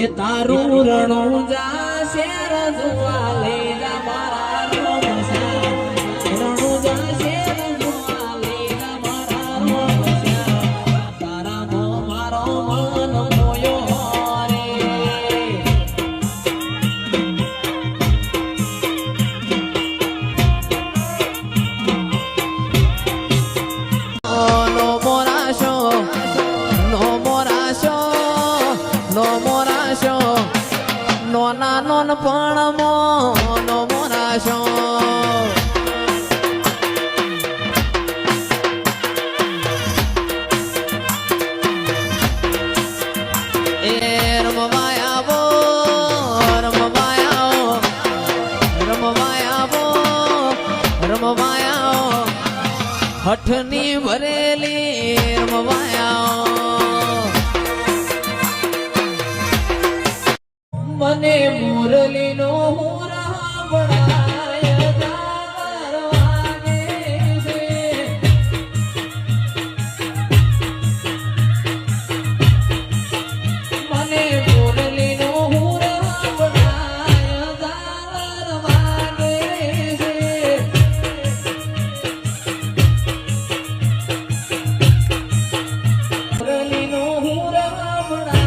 તારું રણું જાશે રજવા લઈ જા મારા રણું જાશે રજવા લઈ જા મારા તારા મો મારો મન મોયો રે નો મોરાશો નો મોરાશો નો મોરાશો નોના નોન પણ નો મોરાશો એ રમવાયાવો રમવાયાવો રમવાયાવો રમવાયાવો હઠની ભરેલી રમવાયાવો મને મુરલીનો હુરા બળાય દાર વાગે છે મને મુરલીનો હુરા બળાય દાર વાગે છે મુરલીનો હુરા બળાય